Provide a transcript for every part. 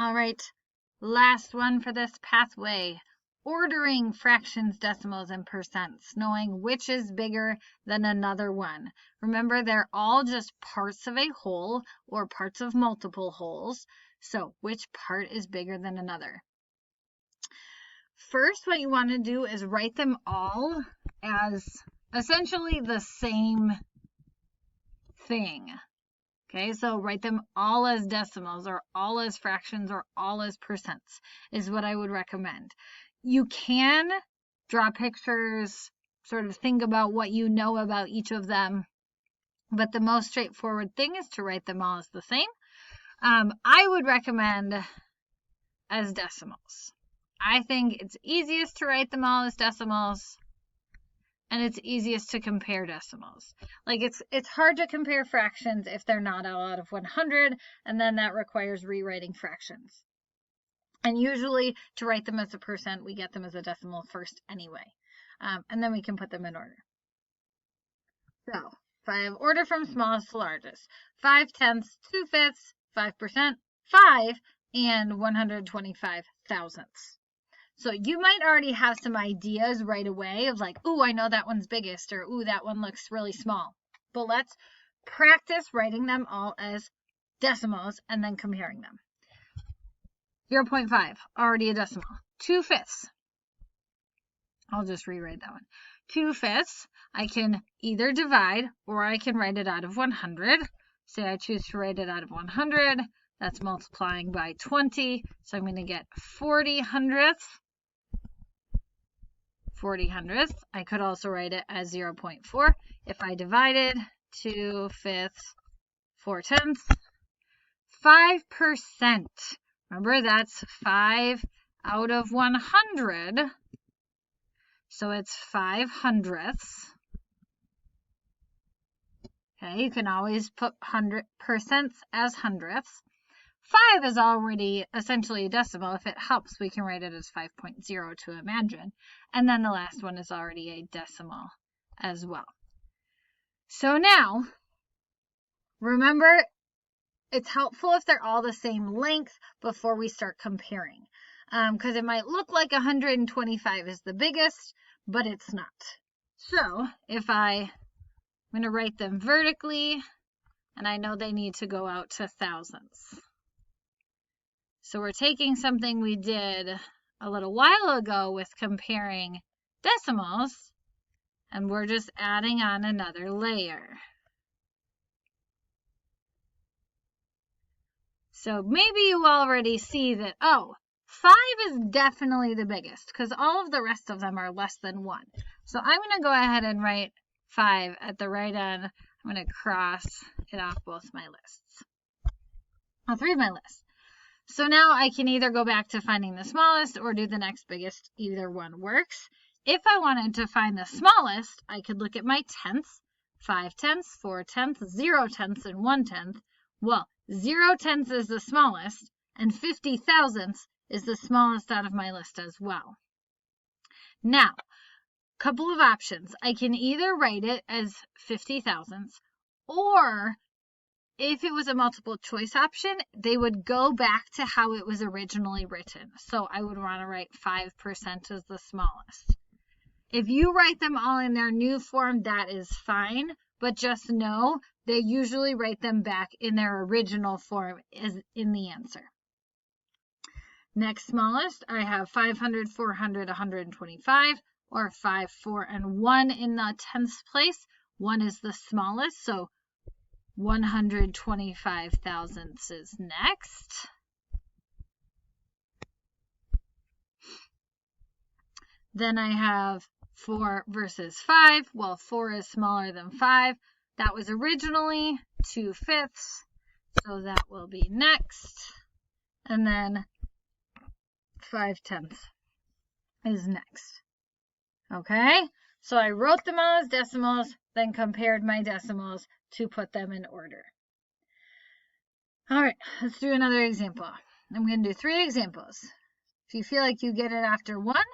All right, last one for this pathway. Ordering fractions, decimals, and percents, knowing which is bigger than another one. Remember, they're all just parts of a whole or parts of multiple wholes. So which part is bigger than another? First, what you want to do is write them all as essentially the same thing. Okay, so write them all as decimals or all as fractions or all as percents is what I would recommend. You can draw pictures, sort of think about what you know about each of them, but the most straightforward thing is to write them all as the same. I would recommend as decimals. I think it's easiest to write them all as decimals, and it's easiest to compare decimals. Like it's hard to compare fractions if they're not all out of 100, and then that requires rewriting fractions. And usually to write them as a percent, we get them as a decimal first anyway. And then we can put them in order. So if I have order from smallest to largest, 5/10, 2/5, 5%, 5, and 125 thousandths. So you might already have some ideas right away of like, ooh, I know that one's biggest, or ooh, that one looks really small. But let's practice writing them all as decimals and then comparing them. 0.5, already a decimal. 2/5. I'll just rewrite that one. 2/5, I can either divide or I can write it out of 100. Say I choose to write it out of 100. That's multiplying by 20. So I'm going to get 40 hundredths. 40 hundredths. I could also write it as 0.4. If I divided 2/5, 4/10, 5%. Remember, that's 5 out of 100. So it's 5 hundredths. Okay, you can always put 100% as hundredths. 5 is already essentially a decimal. If it helps, we can write it as 5.0 to imagine. And then the last one is already a decimal as well. So now, remember, it's helpful if they're all the same length before we start comparing. Because it might look like 125 is the biggest, but it's not. So if I'm going to write them vertically, and I know they need to go out to thousandths. So we're taking something we did a little while ago with comparing decimals, and we're just adding on another layer. So maybe you already see that, oh, 5 is definitely the biggest because all of the rest of them are less than 1. So I'm going to go ahead and write 5 at the right end. I'm going to cross it off both my lists. All 3 of my lists. So now I can either go back to finding the smallest or do the next biggest. Either one works. If I wanted to find the smallest, I could look at my tenths. 5/10, 4/10, 0/10, and 1/10. Well, 0/10 is the smallest, and 50 thousandths is the smallest out of my list as well. Now, a couple of options. I can either write it as 50 thousandths, or if it was a multiple choice option, they would go back to how it was originally written. So I would want to write 5% as the smallest. If you write them all in their new form, that is fine, but just know they usually write them back in their original form as in the answer. Next smallest, I have 500, 400, 125, or 5, 4, and 1 in the tenths place. 1 is the smallest, so 125 thousandths is next. Then I have 4 versus 5. Well, 4 is smaller than 5. That was originally 2/5, so that will be next. And then 5/10 is next. Okay, so I wrote them all as decimals, then compared my decimals to put them in order. All right, let's do another example. I'm going to do 3 examples. If you feel like you get it after one,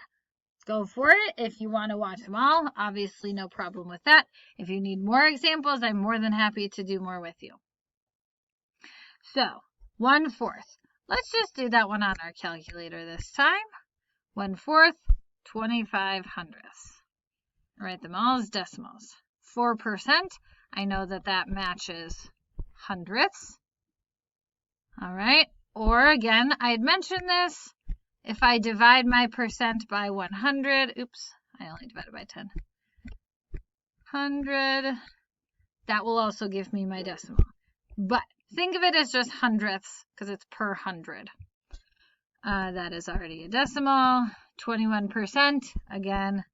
go for it. If you want to watch them all, obviously no problem with that. If you need more examples, I'm more than happy to do more with you. So, 1/4. Let's just do that one on our calculator this time. 1/4, 25 hundredths. Write them all as decimals. 4%, I know that that matches hundredths. All right, or again, I had mentioned this. If I divide my percent by 100, oops, I only divided by 10. 100, that will also give me my decimal. But think of it as just hundredths because it's per 100. That is already a decimal. 21%, again,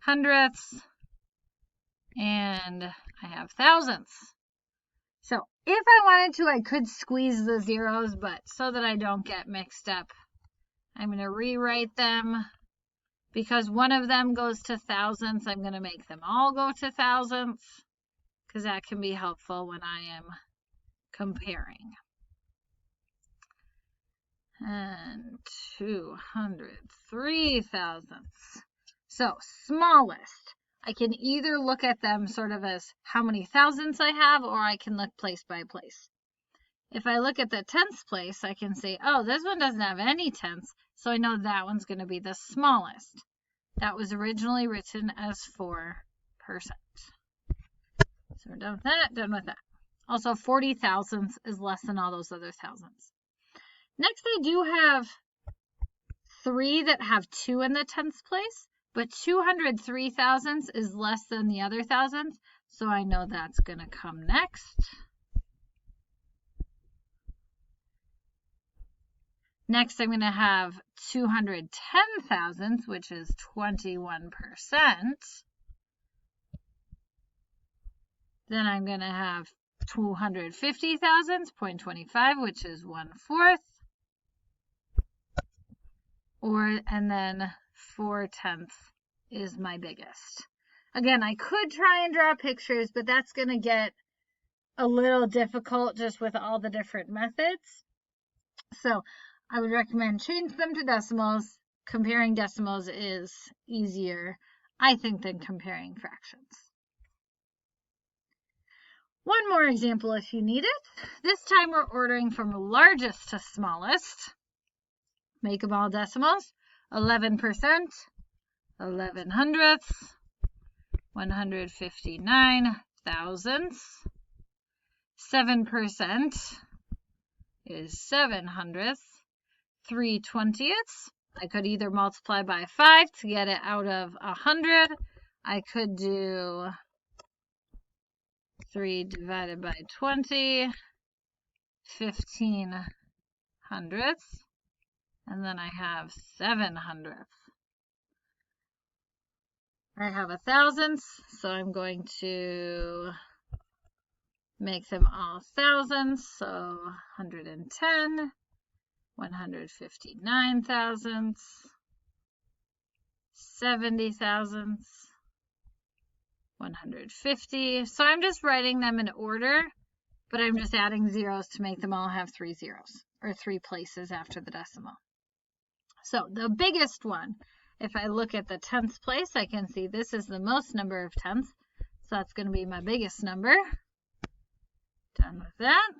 hundredths. And I have thousandths. So if I wanted to, I could squeeze the zeros, but so that I don't get mixed up, I'm going to rewrite them. Because one of them goes to thousandths, I'm going to make them all go to thousandths, because that can be helpful when I am comparing. And 203 thousandths. So smallest, I can either look at them sort of as how many thousandths I have, or I can look place by place. If I look at the tenths place, I can say, oh, this one doesn't have any tenths, so I know that one's going to be the smallest. That was originally written as 4%. So we're done with that, done with that. Also, 40 thousandths is less than all those other thousandths. Next, I do have 3 that have 2 in the tenths place, but 203 thousandths is less than the other thousandths, so I know that's going to come next. Next, I'm going to have 210 thousandths, which is 21%. Then I'm going to have 250 thousandths, 0.25, which is 1/4. And then 4/10 is my biggest. Again, I could try and draw pictures, but that's going to get a little difficult just with all the different methods. So I would recommend change them to decimals. Comparing decimals is easier, I think, than comparing fractions. One more example if you need it. This time we're ordering from largest to smallest. Make them all decimals. 11%, 11 hundredths, 159 thousandths. 7% is 7 hundredths. 3/20. I could either multiply by 5 to get it out of 100. I could do 3 divided by 20, 15 hundredths, and then I have 7 hundredths. I have 1,000ths, so I'm going to make them all thousandths, so 110. 159 thousandths, 70 thousandths, 150. So I'm just writing them in order, but I'm just adding zeros to make them all have 3 zeros, or 3 places after the decimal. So the biggest one, if I look at the tenths place, I can see this is the most number of tenths, so that's going to be my biggest number. Done with that.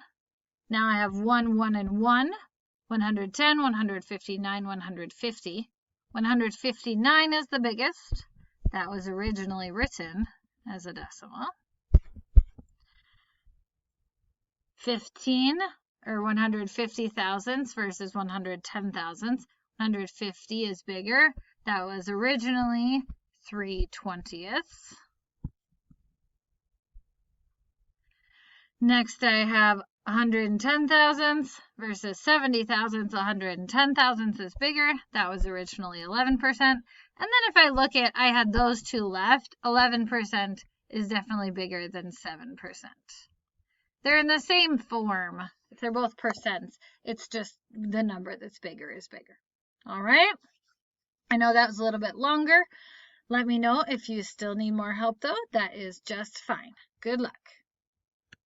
Now I have 1, 1, and 1. 110, 159, 150. 159 is the biggest. That was originally written as a decimal. 15, or 150 thousandths versus 110 thousandths. 150 is bigger. That was originally 3/20. Next, I have 110 thousandths versus 70 thousandths. 110 thousandths is bigger. That was originally 11%. And then if I look at, I had those two left. 11% is definitely bigger than 7%. They're in the same form. If they're both percents, it's just the number that's bigger is bigger. All right. I know that was a little bit longer. Let me know if you still need more help, though. That is just fine. Good luck.